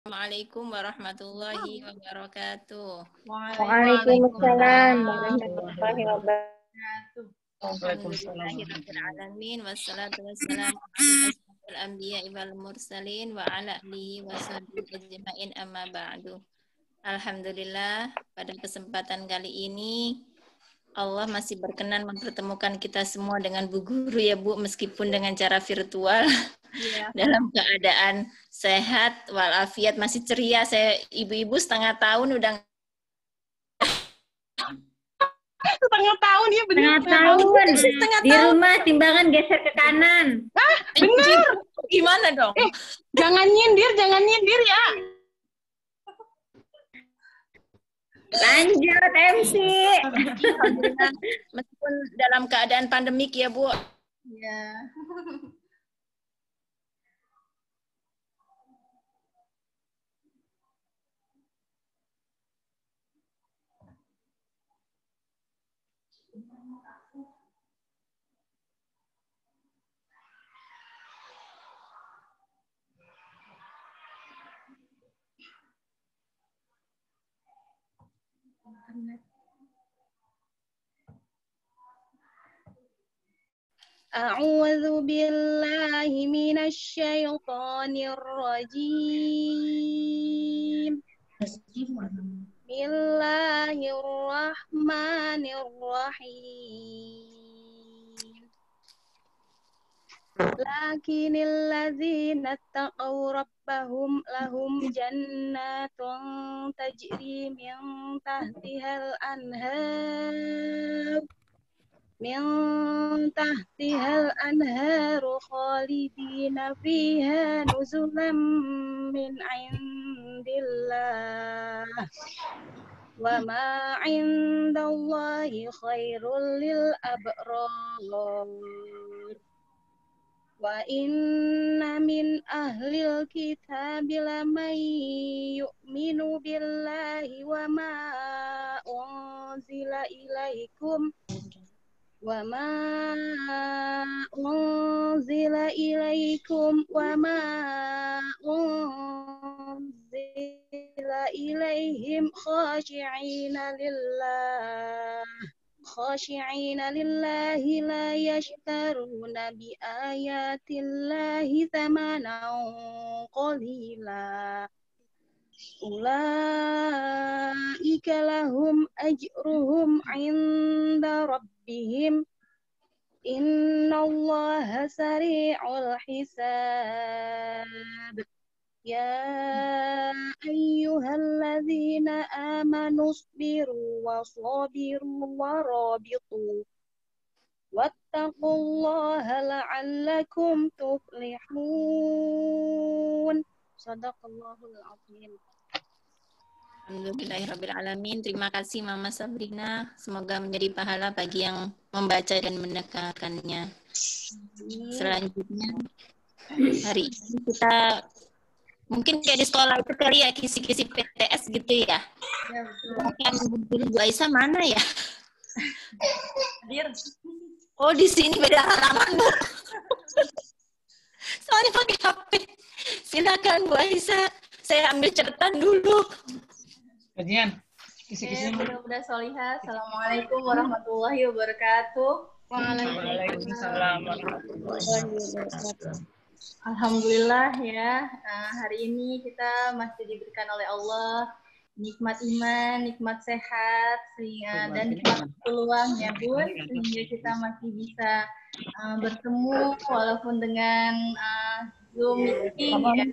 Assalamualaikum warahmatullahi wabarakatuh. Waalaikumsalam warahmatullahi Waalaikumsalam. wabarakatuh. Alhamdulillahirabbil alamin wassalatu wassalamu ala asyrofil anbiya'i wal mursalin wa ala alihi washabihi ajmain amma ba'du. Alhamdulillah, pada kesempatan kali ini Allah masih berkenan mempertemukan kita semua dengan Bu Guru ya Bu, meskipun dengan cara virtual. Dalam keadaan sehat walafiat, masih ceria. Saya ibu-ibu setengah tahun udah Setengah tahun ya benar. Setengah tahun. Di rumah timbangan geser ke kanan. Benar. Gimana dong? Jangan nyindir ya. Lanjut MC. Alhamdulillah, meskipun dalam keadaan pandemik ya Bu. Ya. A'udzu billahi minasy syaithanir rajim. Bismillahirrahmanirrahim. Lakinil ladzina taqaw rabbahum lahum jannatun tajri min tahtihal anhar khalidina fiha nuzulan min indillah wa ma indallahi khairul lil abrar wa inna min ahlil kitabi laman yu'minu billahi wa ma unzila ilaikum wa ma unzila ilaikum wa ma unzila ilaihim khashi'ina lillahi la yashtaruna bi ayatillahi thamanan qalila ulaika lahum ajruhum 'inda rabbihim innallaha sari'ul hisab ya ayyuhalladzina amanu sabiru wa sabiru wa rabitu wattaqullaha la'allakum tuflihun. Shadaqallahul azim. Alhamdulillahirrabbilalamin. Terima kasih Mama Sabrina. Semoga menjadi pahala bagi yang membaca dan mendengarkannya. Selanjutnya, hari ini kita mungkin kayak di sekolah itu kali ya, kisi-kisi PTS gitu ya. Ya, betul. Yang Bu Aisyah mana ya? Hadir. Oh, di sini beda halaman, Bu. Soalnya pakai HP. Silakan Bu Aisyah. Saya ambil catatan dulu. Kajian. Kisi-kisi. Mudah-mudahan solihah. Assalamualaikum warahmatullahi wabarakatuh. Waalaikumsalam warahmatullahi wabarakatuh. Alhamdulillah ya, hari ini kita masih diberikan oleh Allah nikmat iman, nikmat sehat, dan nikmat peluang ya Bun, sehingga kita masih bisa bertemu walaupun dengan Zoom meeting ya.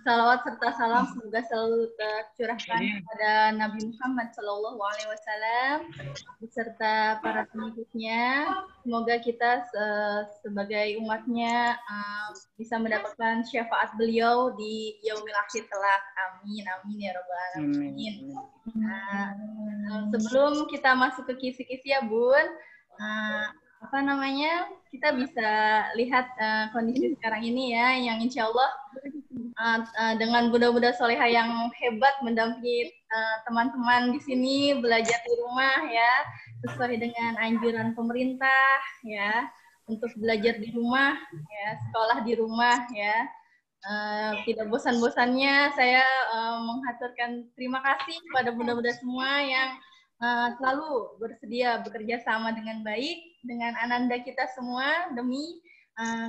Salawat serta salam semoga selalu tercurahkan kepada Nabi Muhammad SAW beserta para pengikutnya. Semoga kita sebagai umatnya bisa mendapatkan syafaat beliau di yaumil akhir kelak. Amin, amin ya rabbal alamin. Sebelum kita masuk ke kisi-kisi ya Bun, kita bisa lihat kondisi sekarang ini ya, yang insya Allah dengan budak-budak soleha yang hebat mendampingi teman-teman di sini belajar di rumah ya, sesuai dengan anjuran pemerintah ya, untuk belajar di rumah ya, sekolah di rumah ya. tidak bosan-bosannya saya menghaturkan terima kasih kepada bunda-bunda semua yang selalu bersedia bekerja sama dengan baik dengan Ananda kita semua demi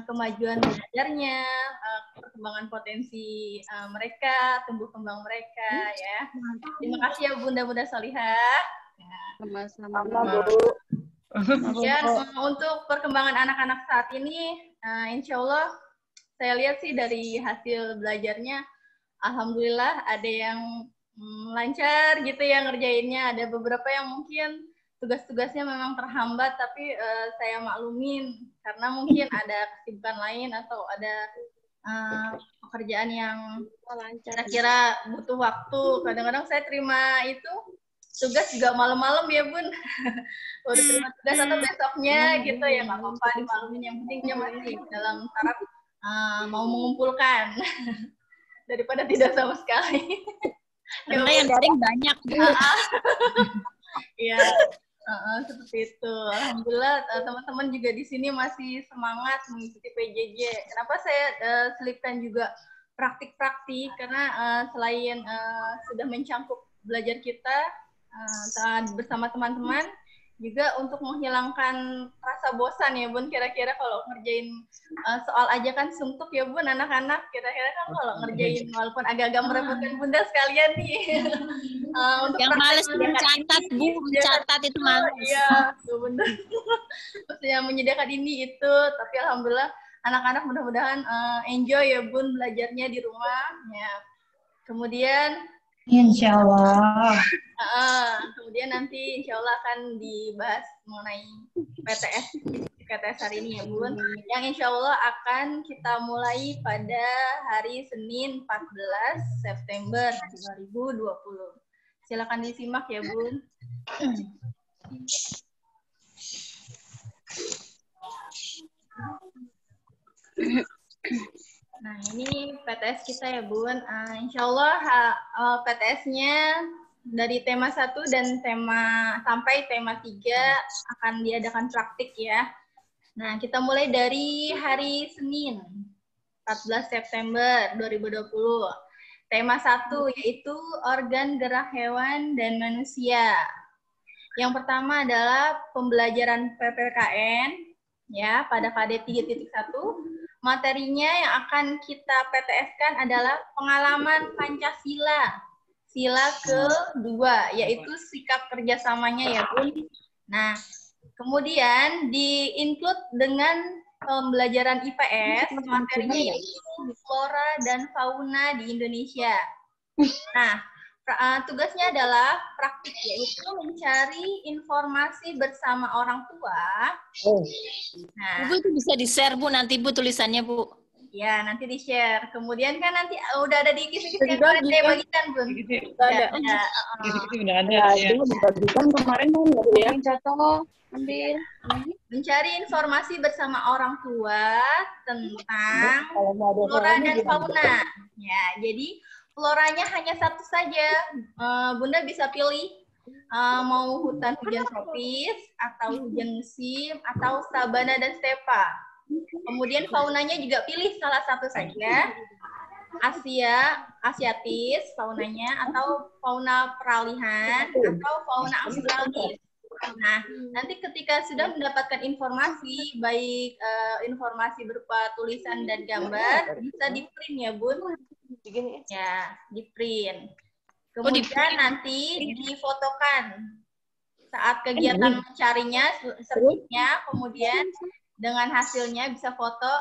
kemajuan belajarnya, perkembangan potensi mereka, tumbuh kembang mereka ya. Terima kasih ya bunda-bunda solihah. Sama-sama. Kemudian untuk perkembangan anak-anak saat ini, insya Allah saya lihat sih dari hasil belajarnya, alhamdulillah ada yang lancar gitu ya ngerjainnya. Ada beberapa yang mungkin tugas-tugasnya memang terhambat, tapi saya maklumin karena mungkin ada kesibukan lain atau ada pekerjaan yang kira-kira butuh waktu. Kadang-kadang saya terima itu tugas juga malam-malam ya Bun. Udah terima tugas atau besoknya gitu ya, nggak apa-apa dimaklumin. Yang penting dia masih dalam taraf mau mengumpulkan daripada tidak sama sekali. Karena yang daring banyak. Iya, seperti itu. Alhamdulillah teman-teman juga di sini masih semangat mengikuti PJJ. Kenapa saya selipkan juga praktik-praktik? Karena selain sudah mencangkup belajar kita bersama teman-teman, juga untuk menghilangkan rasa bosan ya Bun. Kira-kira kalau ngerjain soal aja kan suntuk ya Bun anak-anak. Kira-kira kan kalau ngerjain walaupun agak-agak merepotkan Bunda sekalian nih. Untuk yang males mencatat Bu, mencatat itu males. Iya, Bunda. Terus yang menyediakan ini itu, tapi alhamdulillah anak-anak mudah-mudahan enjoy ya Bun belajarnya di rumah ya. Kemudian Insya Allah. Kemudian nanti insya Allah akan dibahas mengenai PTS hari ini ya Bun. Yang insya Allah akan kita mulai pada hari Senin 14 September 2020. Silakan disimak ya Bun. Nah, ini PTS kita ya, Bun. Insya Allah PTS-nya dari tema 1 dan sampai tema 3 akan diadakan praktik ya. Nah, kita mulai dari hari Senin, 14 September 2020. Tema 1 yaitu organ gerak hewan dan manusia. Yang pertama adalah pembelajaran PPKN ya pada KD 3.1. Materinya yang akan kita PTS-kan adalah pengalaman Pancasila, sila kedua, yaitu sikap kerjasamanya ya Bun. Nah, kemudian di-include dengan pembelajaran IPS, materinya yaitu flora dan fauna di Indonesia. Nah, tugasnya adalah praktik, yaitu mencari informasi bersama orang tua. Nah, Bu, itu bisa di-share Bu nanti Bu tulisannya Bu. Ya, nanti di-share. Kemudian kan nanti udah ada di kisi-kisi yang kemarin saya bagikan, Bun. Kisi-kisi udah ada. Ya, Bagikan kemarin kan nggak yang jatuh. Ambil. Mencari informasi bersama orang tua tentang flora dan fauna. Ya, jadi floranya hanya satu saja. Bunda bisa pilih mau hutan hujan tropis atau hujan musim atau sabana dan stepa. Kemudian faunanya juga pilih salah satu saja. Asiatis faunanya atau fauna peralihan atau fauna australis. Nah, nanti ketika sudah mendapatkan informasi, baik informasi berupa tulisan dan gambar, bisa di-print ya, Bun. Ya, di-print. Kemudian nanti difotokan saat kegiatan mencarinya, selanjutnya, kemudian dengan hasilnya bisa foto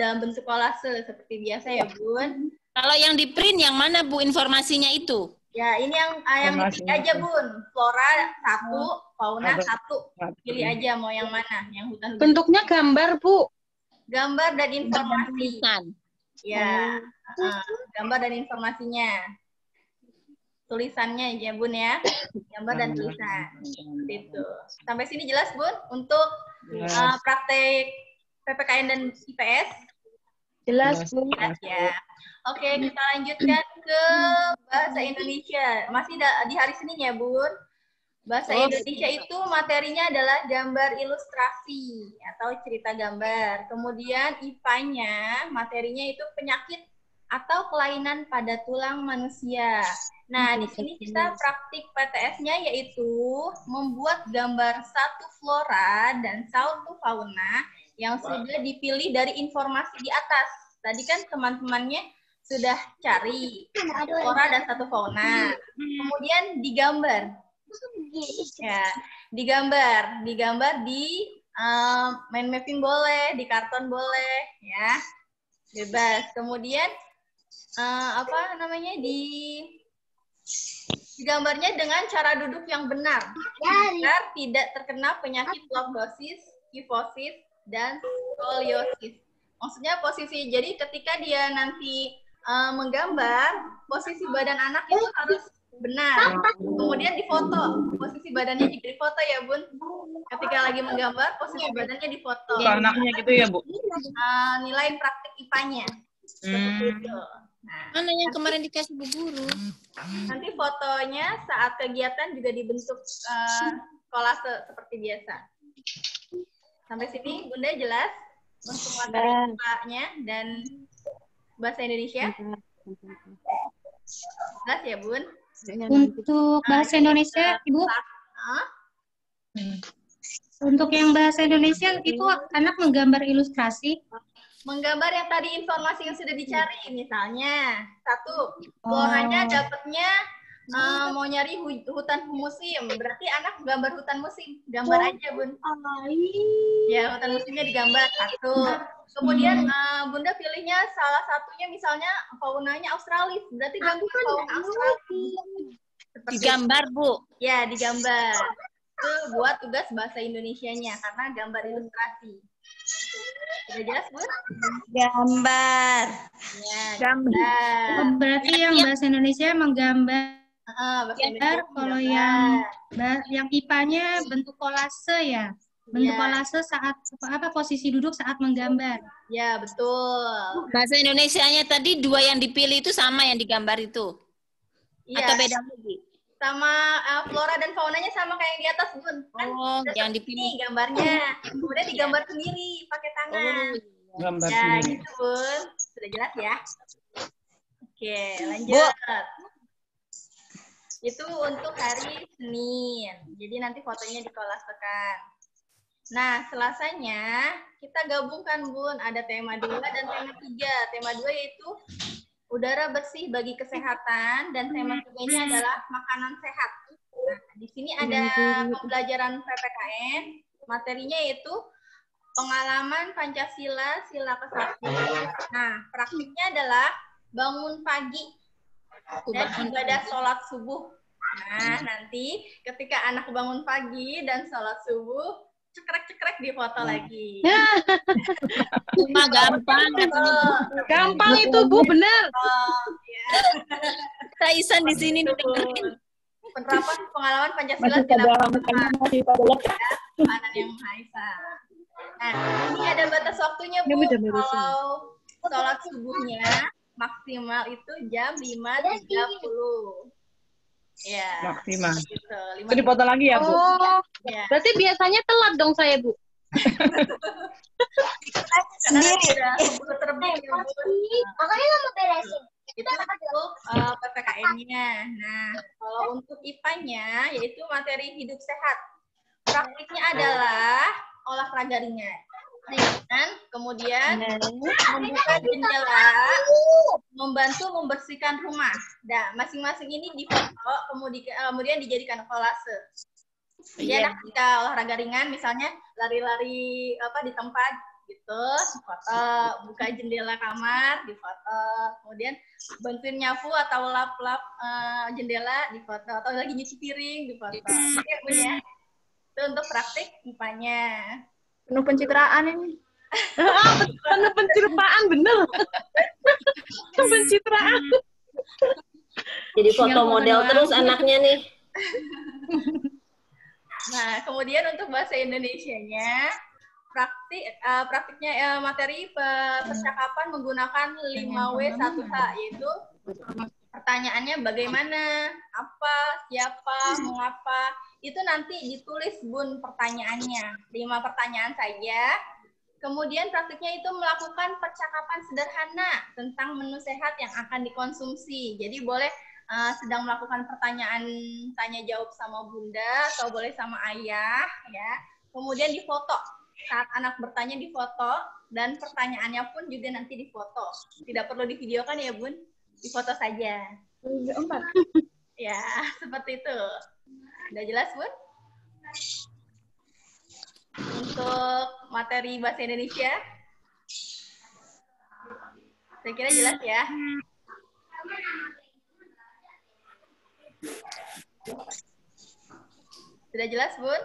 dalam bentuk kolase seperti biasa ya, Bun. Kalau yang di-print yang mana Bu informasinya itu? Ya, ini yang pilih aja, Bun. Flora 1, fauna 1. Pilih aja mau yang mana, yang hutan. Bentuknya gambar, Bu. Gambar dan informasi. Ya, gambar dan informasinya. Tulisannya aja, Bun ya. Gambar dan tulisan. Seperti itu. Sampai sini jelas, Bun, untuk praktek PPKN dan IPS? Jelas, Bu. Jelas ya. Oke, kita lanjutkan ke bahasa Indonesia. Masih di hari Senin ya, Bun. Bahasa Indonesia itu materinya adalah gambar ilustrasi atau cerita gambar. Kemudian IPA-nya materinya itu penyakit atau kelainan pada tulang manusia. Nah, di sini kita praktik PTS-nya yaitu membuat gambar satu flora dan satu fauna yang sudah dipilih dari informasi di atas. Tadi kan teman-temannya sudah cari satu flora dan satu fauna. Kemudian digambar. Ya, digambar di mind mapping boleh, di karton boleh, ya, bebas. Kemudian digambarnya dengan cara duduk yang benar, agar tidak terkena penyakit lordosis, kifosis, dan skoliosis. Maksudnya posisi, jadi ketika dia nanti menggambar, posisi badan anak itu harus benar. Kemudian difoto, posisi badannya juga difoto ya Bun. Ketika lagi menggambar, posisi badannya difoto. Anaknya gitu ya Bu? Nilai praktik IPA-nya. Nah, Mana yang kemarin dikasih Bu Guru? nanti fotonya saat kegiatan juga dibentuk kolase seperti biasa. Sampai sini Bunda jelas untuk materi IPA-nya dan bahasa Indonesia? Jelas ya Bun? Untuk bahasa Indonesia, Ibu, untuk yang bahasa Indonesia itu anak menggambar ilustrasi. Menggambar yang tadi informasi yang sudah dicari, misalnya satu, floranya dapatnya mau nyari hutan musim, berarti anak gambar hutan musim, gambar aja Bun. Ya, hutan musimnya digambar satu. Kemudian Bunda pilihnya salah satunya misalnya faunanya Australis, berarti gambar fauna Australis. Digambar Bu. Ya, digambar. Itu buat tugas bahasa Indonesianya karena gambar ilustrasi. Sudah jelas, Bu? Gambar. Ya, gambar. Berarti yang bahasa Indonesia menggambar. Bahasa Indonesia Kalau gambar. yang IPA-nya bentuk kolase ya. Bentuk kolase saat posisi duduk saat menggambar. Ya, betul. Bahasa Indonesianya tadi dua yang dipilih itu sama yang digambar itu? Iya. Atau beda lagi? Sama flora dan faunanya sama kayak yang di atas, Bun. Kan yang dipilih. Nih gambarnya. Kemudian digambar sendiri pakai tangan. Gambar Ya, sendiri. gitu, Bun. Sudah jelas ya? Oke, lanjut. Itu untuk hari Senin. Jadi nanti fotonya dikolasekan. Nah, Selasanya kita gabungkan, Bun. Ada tema 2 dan tema 3. Tema 2 yaitu udara bersih bagi kesehatan, dan tema 3-nya adalah makanan sehat. Nah, di sini ada pembelajaran PPKN, materinya yaitu pengalaman Pancasila, sila ke-1. Nah, praktiknya adalah bangun pagi dan ibadah sholat subuh. Nah, nanti ketika anak bangun pagi dan sholat subuh, cekrek-cekrek di foto lagi. Cuma gampang. Gampang itu Bu, benar. Ya. Kita Isan di sini nih. Penerapan pengalaman Pancasila Anak yang Maha Esa. Nah, ini ada batas waktunya Bu. Kalau sholat subuhnya maksimal itu jam 5.30. Ya. Maksimal. Gitu. Itu dipotong lagi ya Bu? Ya. Berarti biasanya telat dong saya, Bu. Karena sudah keburu terbit ya Bu. Makanya nggak mau beresin. Itu untuk PPKN-nya. Nah, kalau untuk IPA-nya yaitu materi hidup sehat. Praktiknya adalah olahraga ringan. Kemudian membuka jendela, membantu membersihkan rumah. Nah, masing-masing ini difoto, kemudian dijadikan kolase. Jadi ketika olahraga ringan, misalnya lari-lari di tempat gitu, foto, buka jendela kamar, difoto, kemudian bantuin nyapu atau lap-lap jendela, difoto, atau lagi nyuci piring, difoto. Ya, Bu ya. Itu untuk praktik IPA-nya. Penuh pencitraan ini. Penuh pencitraan, bener. Pencitraan. Jadi foto model terus anaknya nih. Nah, kemudian untuk bahasa Indonesianya, praktiknya materi percakapan menggunakan 5W1H, yaitu pertanyaannya bagaimana, apa, siapa, mengapa. Itu nanti ditulis Bun pertanyaannya. 5 pertanyaan saja. Kemudian praktiknya itu melakukan percakapan sederhana tentang menu sehat yang akan dikonsumsi. Jadi boleh sedang melakukan pertanyaan tanya jawab sama bunda atau boleh sama ayah ya. Kemudian difoto. Saat anak bertanya difoto dan pertanyaannya pun juga nanti difoto. Tidak perlu divideokan ya Bun, difoto saja. Ya, seperti itu. Udah jelas Bun? Untuk materi bahasa Indonesia, saya kira jelas ya. Sudah jelas, Bun?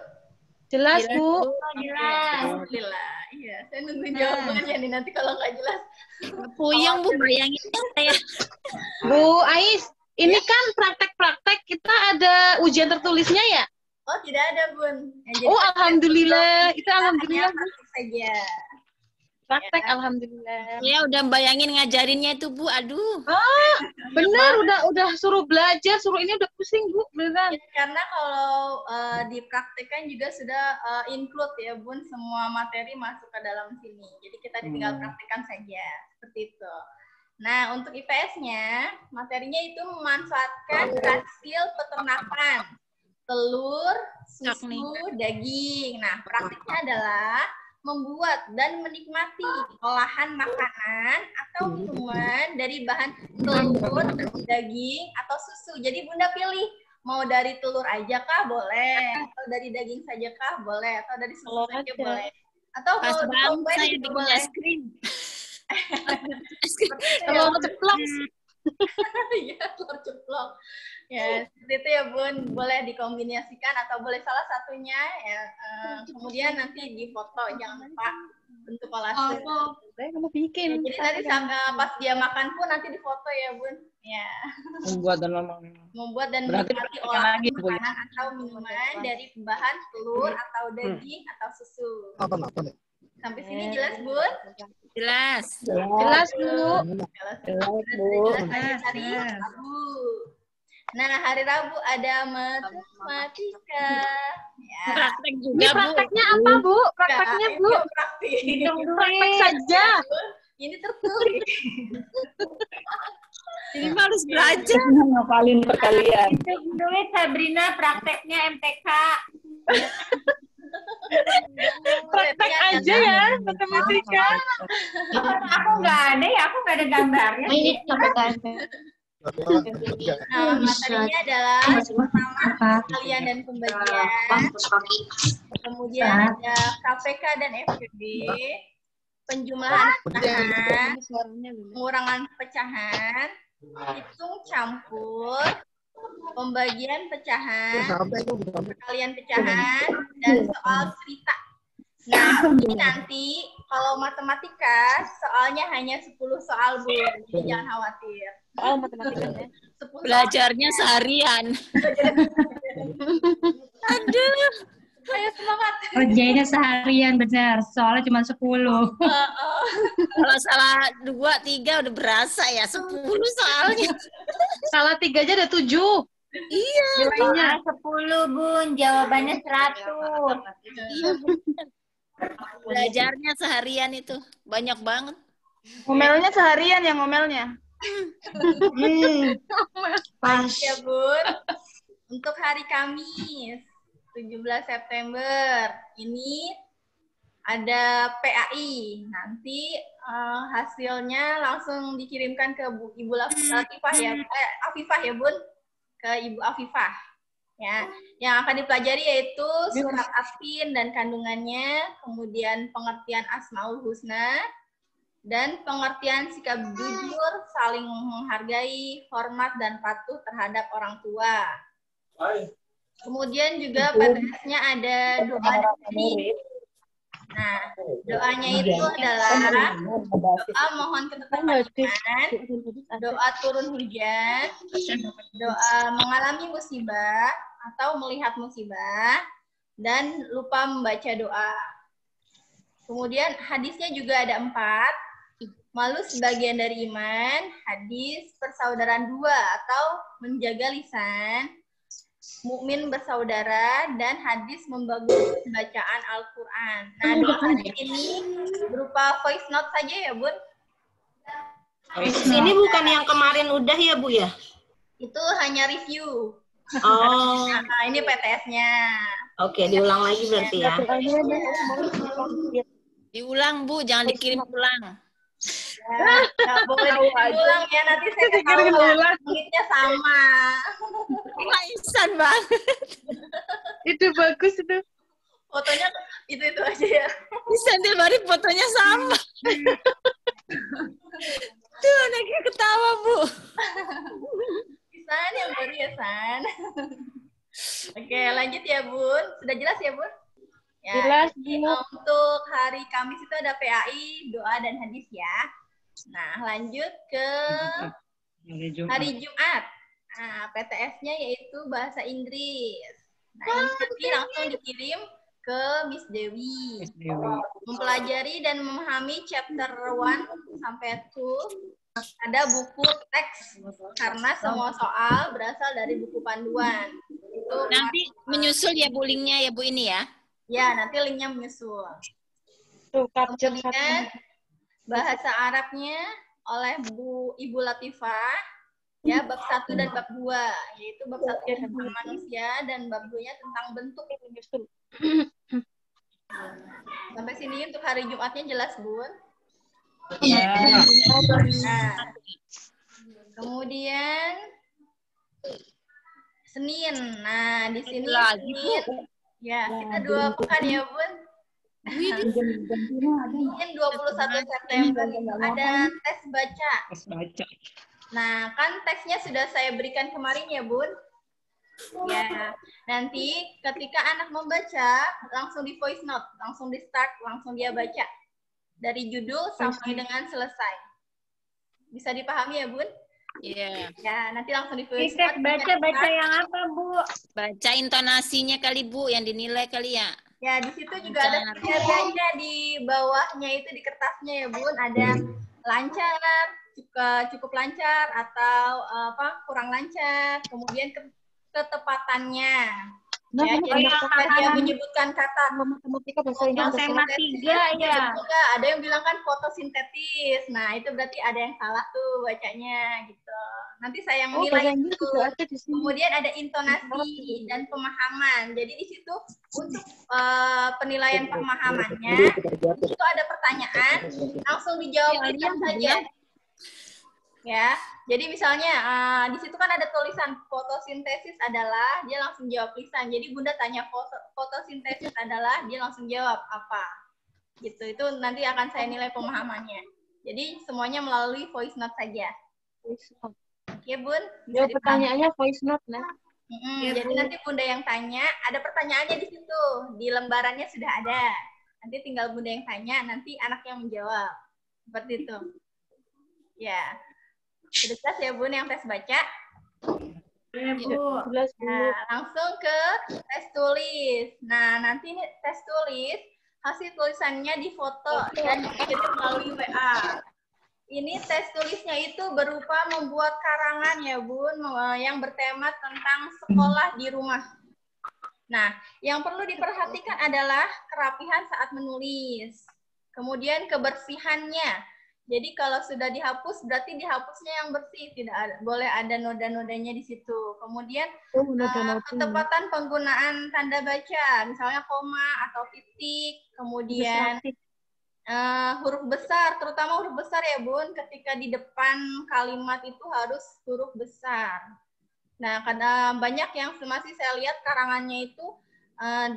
Jelas, Bu. Alhamdulillah. Iya, saya nungguin jawabannya nih. Nanti kalau nggak jelas. Puyeng Bu, bayangin saya. Bu Ais, ini kan praktek-praktek kita ada ujian tertulisnya ya? Oh, tidak ada, Bun. Oh, alhamdulillah. Itu alhamdulillah, Bu. Saja. Praktek, alhamdulillah. Ya udah bayangin ngajarinnya itu Bu, aduh. Bener, udah suruh belajar, suruh ini udah pusing, Bu. Beneran. Ya, karena kalau dipraktikkan juga sudah include ya, Bun, semua materi masuk ke dalam sini. Jadi kita tinggal praktikkan saja. Seperti itu. Nah, untuk IPS-nya, materinya itu memanfaatkan hasil peternakan. Telur, susu, daging. Nah, praktiknya adalah membuat dan menikmati olahan makanan atau minuman dari bahan telur, daging, atau susu. Jadi Bunda pilih, mau dari telur aja kah? Boleh. Atau dari daging saja kah? Boleh. Atau dari susu saja boleh. Atau Pas mau banget dicobain saya juga bikin boleh. es krim. Kalau ceplok. Iya, telur ceplok. Ya, seperti itu ya Bun. Boleh dikombinasikan atau boleh salah satunya ya. Kemudian nanti difoto, jangan lupa bentuk kolase. Saya kamu bikin. Ya, jadi nanti pas dia makan pun nanti difoto ya Bun. Ya. Membuat dan Membuat dan berarti menikmati praktekkan olahan lagi, Bu. makanan atau minuman dari bahan telur atau daging atau susu. Sampai sini jelas Bun? Jelas. Jelas, Bu. Jelas hari Rabu. Nah, hari Rabu ada matematika. Ya. Praktek juga Ini Bu. prakteknya apa, Bu? Prakteknya, Bu? Praktik. Praktek saja. Ini tertulis. Ini mah harus belajar. ngapalin perkalian. Duit Sabrina prakteknya MTK. Praktek aja ya, matematika. Aku nggak ada ya, aku nggak ada gambarnya. Nah, materinya adalah pertama kalian dan pembagian, kemudian ada KPK dan FPB, penjumlahan pecahan, pengurangan pecahan, hitung campur, pembagian pecahan, perkalian pecahan, dan soal cerita. Nah, ini nanti kalau matematika soalnya hanya 10 soal, Bu. Jadi jangan khawatir. Soal matematikanya. 10 Belajarnya seharian. Aduh. Ayo semangat. Kerjanya seharian benar, soalnya cuma 10. Kalau salah 2, 3 udah berasa ya. 10 soalnya. Salah 3 aja ada 7. Iya. Nilainya 10 Bun, jawabannya 100. Iya. Belajarnya seharian itu. Banyak banget. Ngomelnya seharian ya ngomelnya. Pas ya, Bun. Untuk hari Kamis, 17 September, ini ada PAI. Nanti hasilnya langsung dikirimkan ke Ibu Latifah ya, Afifah ya, Bun. Ke Ibu Afifah. Ya, yang akan dipelajari yaitu surat Atin dan kandungannya, kemudian pengertian Asmaul Husna, dan pengertian sikap jujur, saling menghargai, hormat, dan patuh terhadap orang tua. Kemudian juga pada-nya ada doa dari. Nah, doanya itu adalah doa mohon ketetapan, doa turun hujan, doa mengalami musibah atau melihat musibah, dan lupa membaca doa. Kemudian hadisnya juga ada 4. Malu sebagian dari iman, hadis persaudaraan 2 atau menjaga lisan, mukmin bersaudara, dan hadis membagus bacaan Al-Quran. Nah, doanya ini berupa voice note saja ya, Bun? Ini bukan yang kemarin udah ya, Bu ya? Itu hanya review. Oh, Nah, ini PTS-nya. oke, diulang lagi berarti ya. Diulang, Bu, jangan dikirim pulang. Ya, nggak boleh diulang ya, nanti saya ketahuan. Menitnya sama. Maisan banget. Itu bagus itu. Fotonya itu aja ya. Di Santilbari fotonya sama. Tuh, anaknya ketawa, Bu. San yang baru ya, San. Oke, lanjut ya, Bun. Sudah jelas ya, Bun? Ya, Jelas, jadi Bu. untuk hari Kamis itu ada PAI, doa, dan hadis ya. Nah, lanjut ke hari Jumat. Nah, PTS-nya yaitu bahasa Inggris. Nah, ini nanti langsung dikirim ke Miss Dewi. Mempelajari dan memahami chapter 1 sampai 2. Ada buku teks karena semua soal berasal dari buku panduan. Itu Nanti menyusul ya, Bu, linknya ya, Bu, ini ya. ya, nanti linknya menyusul. Tuh, capture Kemudian bahasa Arabnya oleh Ibu Latifah, ya, bab 1 dan bab 2, yaitu bab 1 tentang manusia dan bab 2-nya tentang bentuk. Sampai sini untuk hari Jumatnya jelas, Bun? Ya. Nah, kemudian Senin. Nah, di sini Lagi, Senin, ya, kita 2 pekan ya, Bun. Senin 21 September itu ada tes baca. Tes baca. Nah, kan teksnya sudah saya berikan kemarin ya, Bun. Ya, nanti ketika anak membaca, langsung di voice note, langsung di start, langsung dia baca. Dari judul sampai dengan selesai. Bisa dipahami ya, Bun? Iya. Ya, nanti langsung di voice Tiket note. baca yang apa, Bu? Baca intonasinya kali, Bu, yang dinilai kali ya. Ya, di situ juga ada kriterianya di bawahnya itu di kertasnya ya, Bun. Ada lancar, cukup lancar atau kurang lancar, kemudian ketepatannya. Ya, jadi dia menyebutkan kata Yang tema 3 ya. enggak, ada yang bilang kan fotosintetis. Nah, itu berarti ada yang salah tuh bacanya gitu. Nanti saya yang menilai itu. Kemudian ada intonasi dan pemahaman. Jadi di situ untuk penilaian pemahamannya itu ada pertanyaan, langsung dijawab lisan saja. Ya, jadi misalnya di situ kan ada tulisan fotosintesis adalah, dia langsung jawab lisan. Jadi Bunda tanya fotosintesis adalah, dia langsung jawab apa. Gitu, itu nanti akan saya nilai pemahamannya. Jadi semuanya melalui voice note saja. Oke, Bun? Ya, pertanyaannya voice note, nah. Jadi nanti Bunda yang tanya, ada pertanyaannya di situ. Di lembarannya sudah ada. Nanti tinggal Bunda yang tanya, nanti anak yang menjawab. Seperti itu. Ya. Sudah jelas ya, Bun, yang tes baca? Iya, Bu. Nah, langsung ke tes tulis. Nah, nanti ini tes tulis, hasil tulisannya difoto dan dikirim melalui WA. Ini tes tulisnya itu berupa membuat karangan ya, Bun, yang bertema tentang sekolah di rumah. Nah, yang perlu diperhatikan adalah kerapihan saat menulis. Kemudian kebersihannya. Jadi kalau sudah dihapus, berarti dihapusnya yang bersih, tidak boleh ada noda-nodanya di situ. Kemudian ketepatan penggunaan tanda baca, misalnya koma atau titik, kemudian huruf besar, terutama huruf besar ya, Bun, ketika di depan kalimat itu harus huruf besar. Nah, karena banyak yang masih saya lihat karangannya itu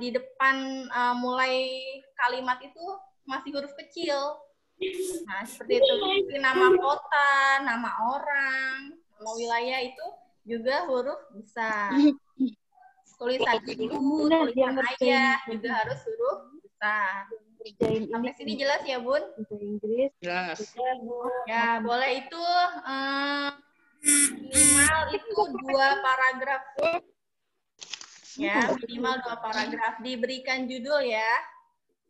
di depan mulai kalimat itu masih huruf kecil. Nah, seperti itu. Nama kota, nama orang, nama wilayah itu juga huruf besar. Tulisan ibu, tulisan ayah juga harus huruf besar. Sampai sini jelas ya, Bun? Jelas. Ya, boleh itu minimal itu 2 paragraf. Ya, minimal 2 paragraf. Diberikan judul ya.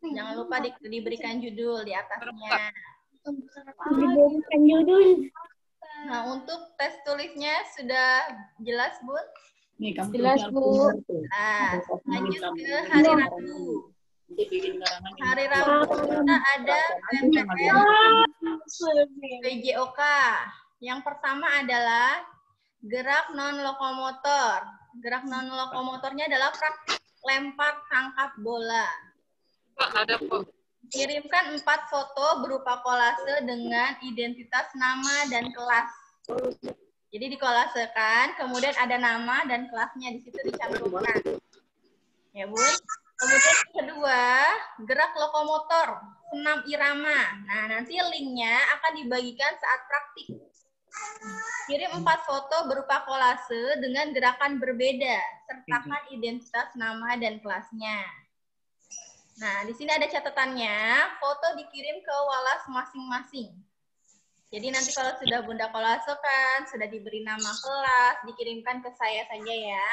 Jangan lupa diberikan judul di atasnya. Diberikan judul. Nah, untuk tes tulisnya sudah jelas, Bun? Jelas, Bu. Nah, lanjut ke hari Rabu. Hari Rabu kita ada PTS PJOK. Yang pertama adalah gerak non-lokomotor. Gerak non-lokomotornya adalah praktik lempar tangkap bola. Kirimkan 4 foto berupa kolase dengan identitas nama dan kelas. Jadi dikolasekan, kemudian ada nama dan kelasnya di situ dicantumkan. Ya, Bun. Kemudian kedua, gerak lokomotor, senam irama. Nah, nanti linknya akan dibagikan saat praktik. Kirim 4 foto berupa kolase dengan gerakan berbeda, sertakan identitas nama dan kelasnya. Nah, di sini ada catatannya, foto dikirim ke walas masing-masing. Jadi nanti kalau sudah Bunda kolasekan, sudah diberi nama kelas, dikirimkan ke saya saja ya.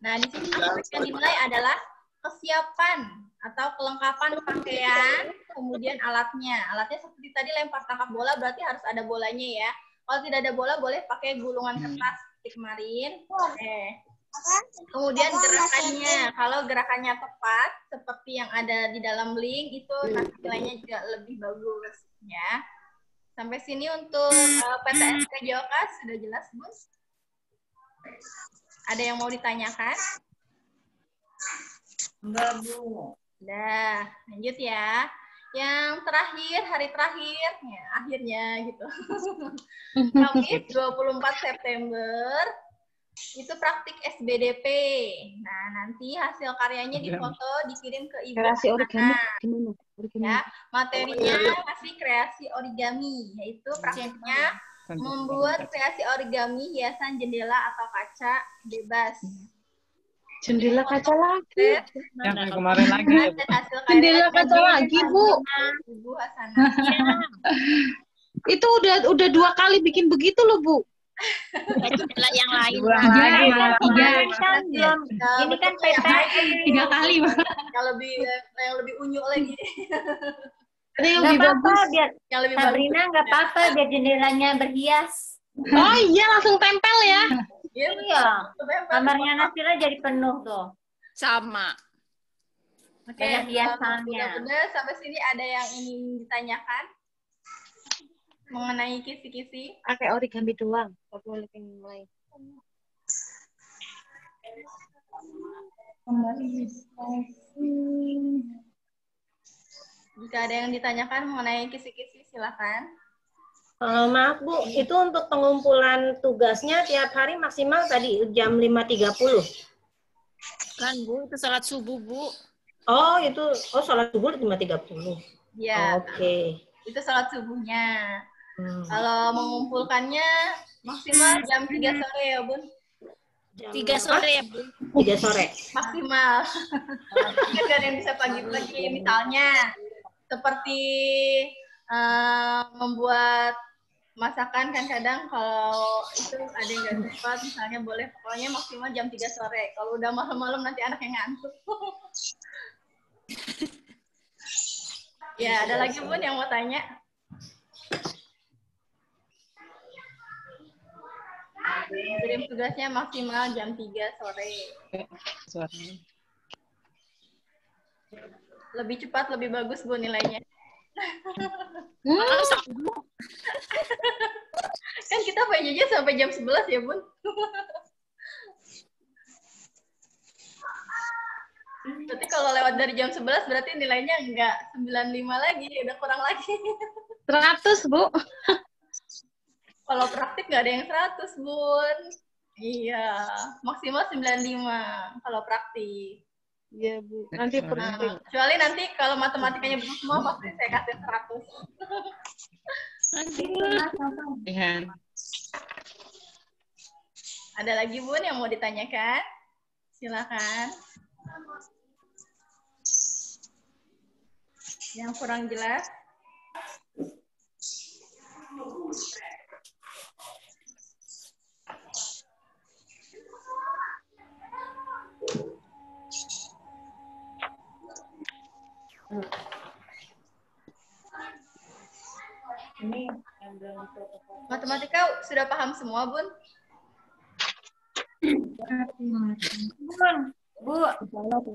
Nah, di sini aspek yang dinilai adalah kesiapan atau kelengkapan pakaian, kemudian alatnya. Alatnya seperti tadi lempar tangkap bola, berarti harus ada bolanya ya. Kalau tidak ada bola, boleh pakai gulungan kertas seperti kemarin. Kemudian gerakannya, kalau gerakannya tepat, seperti yang ada di dalam link, itu nanti nilainya juga lebih bagus ya. Sampai sini untuk PTS PJOK sudah jelas, Bun? Ada yang mau ditanyakan? Enggak, Bu. Udah, lanjut ya. Yang terakhir, hari terakhir, ya, akhirnya gitu. Kamis 24 September, itu praktik SBDP. Nah, nanti hasil karyanya difoto, dikirim ke Ibu. Kreasi origami Hana. gimana? Ya, materinya masih kreasi origami, yaitu praktiknya membuat kreasi origami hiasan jendela atau kaca bebas. Jendela kaca lagi. Yang kayak kemarin lagi ya, Bu. Jendela kaca lagi, Bu. Ibu Hasanah. Itu udah 2 kali bikin begitu loh, Bu. Jendela yang lain. Kan belum. Ini kan PTS 3 kali, Pak. Yang lebih unyu lagi. Ada yang Nggak lebih apa-apa, bagus. biar Yang lebih bagus. Sabrina nggak apa-apa, biar jendelanya berhias. Oh iya, langsung tempel ya. Iya, kamarnya Nasira jadi penuh tuh. Sama. Oke, Banyak hiasannya. benar-benar sampai sini ada yang ingin ditanyakan mengenai kisi-kisi? Pakai origami doang, nggak boleh yang lain. Jika ada yang ditanyakan mengenai kisi-kisi, silakan. Maaf Bu, itu untuk pengumpulan tugasnya tiap hari maksimal tadi jam 5.30. Kan Bu, itu salat subuh Bu. Oh itu, sholat subuh 5.30. Ya, Oke. itu sholat subuhnya. Kalau mengumpulkannya maksimal jam 3 sore ya, Bun? 3 sore ya Bu. 3 sore. Maksimal. Mungkin ada yang bisa pagi-pagi, misalnya seperti membuat masakan kan kadang kalau itu ada yang nggak cepat, misalnya boleh pokoknya maksimal jam 3 sore. Kalau udah malam-malam nanti anaknya ngantuk. Ya, ada lagi Bun yang mau tanya? Kirim tugasnya maksimal jam 3 sore. Lebih cepat, lebih bagus Bu nilainya. Kan kita PJJ sampai jam 11 ya Bun. Berarti kalau lewat dari jam 11 berarti nilainya enggak 95 lagi, udah kurang lagi. 100, Bu. Kalau praktik nggak ada yang 100, Bun. Iya, maksimal 95 kalau praktik. Iya, Bu. Nanti praktik. Kecuali nanti kalau matematikanya betul semua pasti saya kasih 100. Ada lagi Bun yang mau ditanyakan? Silakan. Yang kurang jelas? Matematika sudah paham semua, Bun? Bu,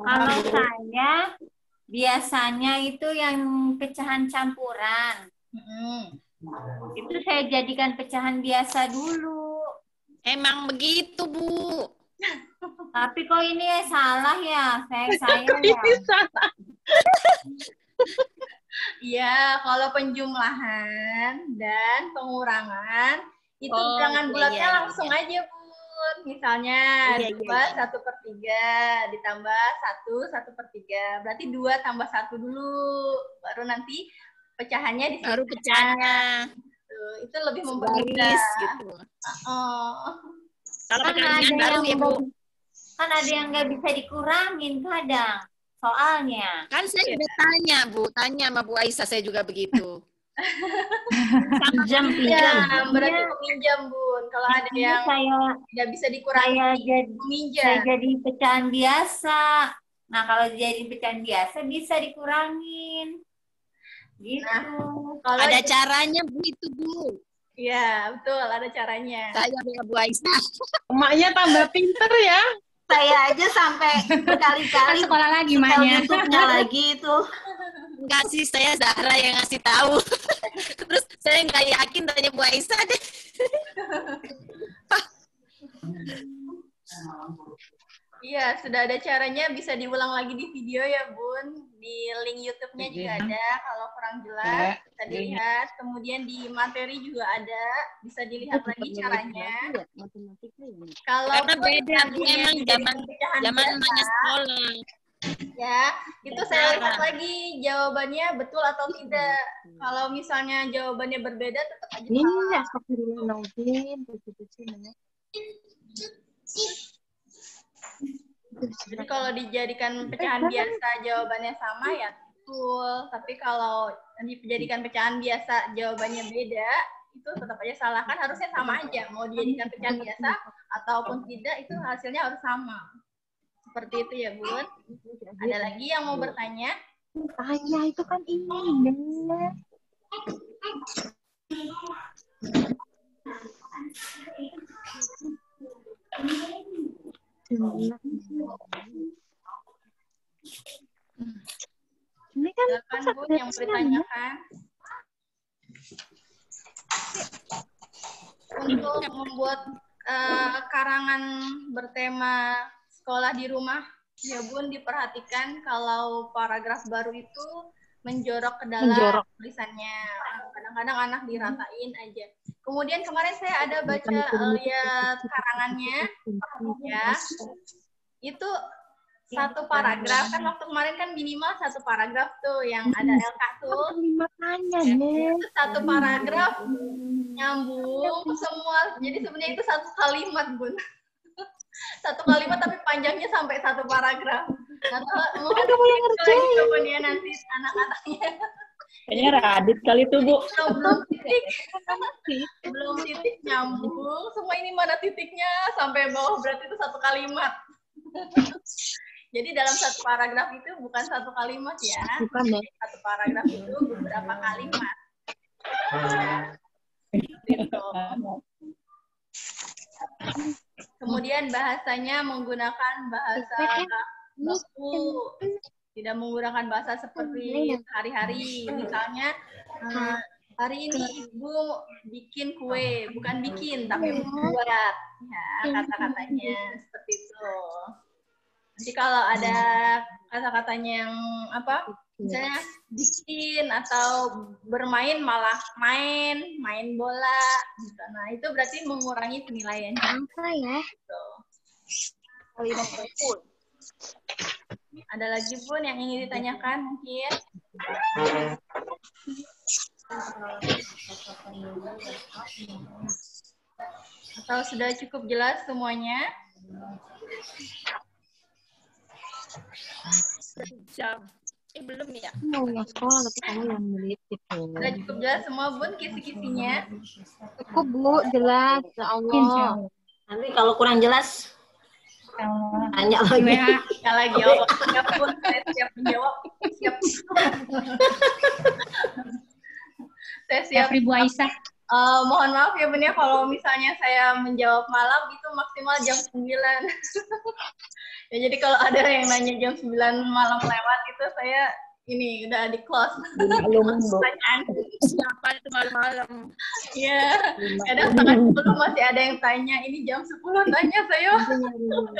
kalau saya biasanya itu yang pecahan campuran. Itu saya jadikan pecahan biasa dulu. Emang begitu, Bu. Tapi kok ini salah ya? Saya ya. Ini salah. Iya, kalau penjumlahan dan pengurangan itu Oh, jangan bulatnya iya. langsung aja, Bun. Misalnya Iya, 2 1/3 ditambah 1 1/3. Berarti 2 tambah 1 dulu. Baru nanti pecahannya di Baru pecahnya itu lebih mempermudah. baris gitu. Oh. Kalau Kan pecahan ada baru ya, Bu. Kan ada yang nggak bisa dikurangin kadang. Soalnya. Kan saya udah tanya, Bu. Tanya sama Bu Aisyah, saya juga begitu. Pinjam. Ya, berarti meminjam, Bun. Kalau ada yang Saya tidak bisa dikurangi, saya meminjam. jadi pecahan biasa. Nah, kalau jadi pecahan biasa bisa dikurangin. Gitu. Kalau Ada caranya, Bu, itu, Bu. ya, betul, ada caranya. Saya dengan Bu Aisyah. Emaknya tambah pinter ya. Saya aja sampai berkali-kali Sekolah lagi, setel Maknya. YouTube-nya lagi itu. Enggak sih, saya Zahra yang ngasih tahu. Terus saya nggak yakin, tanya Bu Aisyah deh. Iya, sudah ada caranya, bisa diulang lagi di video ya, Bun. Di link YouTube-nya juga ada, kalau kurang jelas bisa dilihat. Kemudian di materi juga ada, bisa dilihat lagi caranya. Kalau Karena beda, Bu, nantinya emang dijadikan pecahan zaman biasa, namanya sekolah. ya, itu saya lihat lagi jawabannya betul atau tidak. Kalau misalnya jawabannya berbeda, tetap aja salah. Jadi kalau dijadikan pecahan biasa jawabannya sama ya betul. Tapi kalau dijadikan pecahan biasa jawabannya beda, itu tetap aja salah. Kan harusnya sama aja. Mau dijadikan pecahan biasa ataupun tidak, itu hasilnya harus sama. Seperti itu ya, Bun. Ada lagi yang mau bertanya? Tanya itu kan ini. Ini kan Silakan, Bun, yang bertanyakan. Untuk membuat karangan bertema sekolah di rumah, ya Bun, diperhatikan kalau paragraf baru itu menjorok ke dalam tulisannya. Kadang-kadang anak diratain aja. Kemudian kemarin saya ada baca lihat karangannya, ya. Itu satu paragraf, kan waktu kemarin kan minimal satu paragraf tuh yang ada LK tuh. Itu satu paragraf nyambung semua. Jadi sebenarnya itu satu kalimat, Bun. Satu kalimat tapi panjangnya sampai satu paragraf. Mungkin kamu yang ngerjain jawabannya nanti anak-anaknya. Kayaknya Radit kali itu, Bu. Belum titik nyambung. Semua ini mana titiknya sampai bawah, berarti itu satu kalimat. Jadi dalam satu paragraf itu bukan satu kalimat ya. Satu paragraf itu beberapa kalimat. Gitu. Kemudian bahasanya menggunakan bahasa baku, tidak menggunakan bahasa seperti hari-hari. Misalnya hari ini Ibu bikin kue, bukan bikin tapi membuat. Ya, kata-katanya seperti itu. Jadi kalau ada kata-katanya yang apa, misalnya bikin atau bermain malah main bola, gitu. Nah itu berarti mengurangi penilaian. Apa ya? Gitu. Ada lagi Bun yang ingin ditanyakan mungkin? Atau sudah cukup jelas semuanya? Jam. Belum ya? Mau yang sekolah tapi kamu yang melitip. Sudah cukup jelas semua Bun kisi-kisinya? Cukup Bu, jelas. Ya Allah. Nanti kalau kurang jelas, tanya lagi. Ya lagi, oh, siap Bun, saya siap menjawab. Siap. Saya siap. Ibu Aisyah. Mohon maaf ya Bun ya kalau misalnya saya menjawab malam itu maksimal jam 9. Ya jadi kalau ada yang nanya jam 9 malam lewat itu saya ini udah di close. Pertanyaan. Siapa itu malam-malam? Iya. Kadang setengah 10 masih ada yang tanya, ini jam 10 tanya saya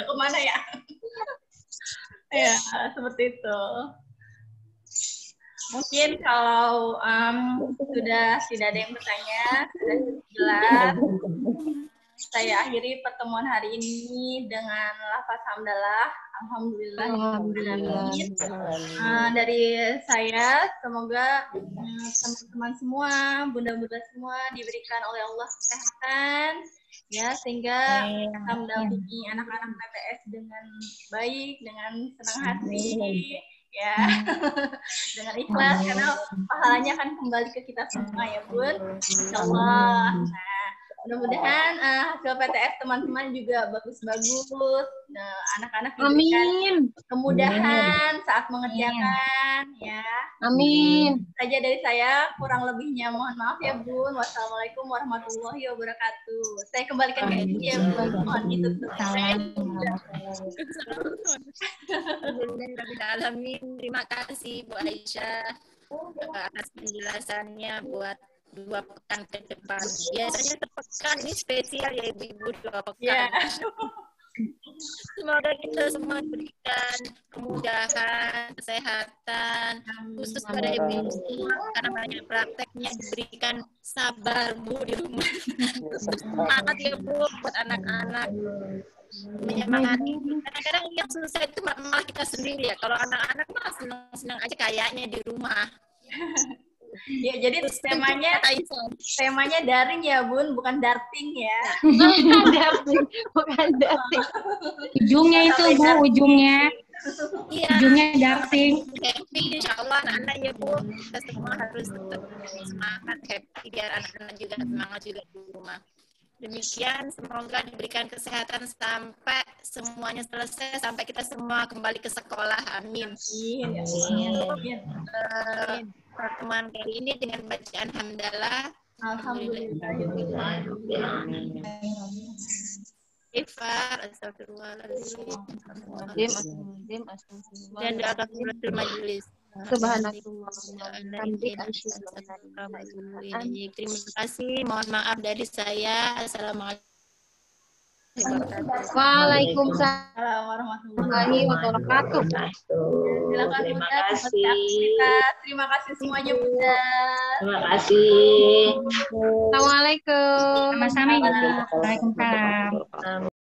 kemana ya? Ya, seperti itu. Mungkin kalau sudah tidak ada yang bertanya, sudah jelas, saya akhiri pertemuan hari ini dengan lafaz hamdalah. Alhamdulillah. Dari saya, semoga teman-teman semua, bunda-bunda semua diberikan oleh Allah kesehatan, ya sehingga kita mendampingi anak-anak PTS dengan baik, dengan senang hati. Ya, dengan ikhlas karena pahalanya akan kembali ke kita semua ya Bun, insyaallah. Nah, mudah-mudahan hasil PTS teman-teman juga bagus-bagus. Nah, anak-anak diberikan kemudahan saat mengerjakan ya. Amin. Saja dari saya, kurang lebihnya mohon maaf ya Bun. Wassalamualaikum warahmatullahi wabarakatuh. Saya kembalikan ke Edi ya Bun. Mohon ditutup. Alhamdulillahirrahmanirrahim. Terima kasih Bu Aisyah atas penjelasannya buat 2 pekan ke depan. Biasanya sepekan, ini spesial ya Ibu-ibu 2 pekan. Yeah. Semoga kita semua diberikan kemudahan, kesehatan, khusus pada ibu-ibu semua karena banyak prakteknya, diberikan sabar Bu di rumah. Semangat ya Bu buat anak-anak. Menyemangati. Kadang-kadang yang susah itu malah kita sendiri ya. Kalau anak-anak mah senang-senang aja kayaknya di rumah. Ya, jadi temanya daring ya Bun, bukan darting ya. Bukan darting. Ujungnya itu Bu, ujungnya. Iya. Ujungnya darting. Happy insya Allah anak-anak ya Bu. Kita semua harus tetap semangat happy biar anak-anak juga semangat juga di rumah. Demikian, semoga diberikan kesehatan sampai semuanya selesai, sampai kita semua kembali ke sekolah. Amin. Amin. Pertemuan kali ini dengan bacaan hamdalah. Alhamdulillah. Istighfar, astagfirullahaladzim. Dan doa kafaratul majelis. Subhanallah. Terima kasih. Mohon maaf dari saya. Assalamualaikum. Waalaikumsalam warahmatullahi wabarakatuh. Silakan Terima Bunda, kasih. terima kasih semuanya Bunda. Terima kasih. Assalamualaikum. Sama-sama Ibu. Waalaikumsalam.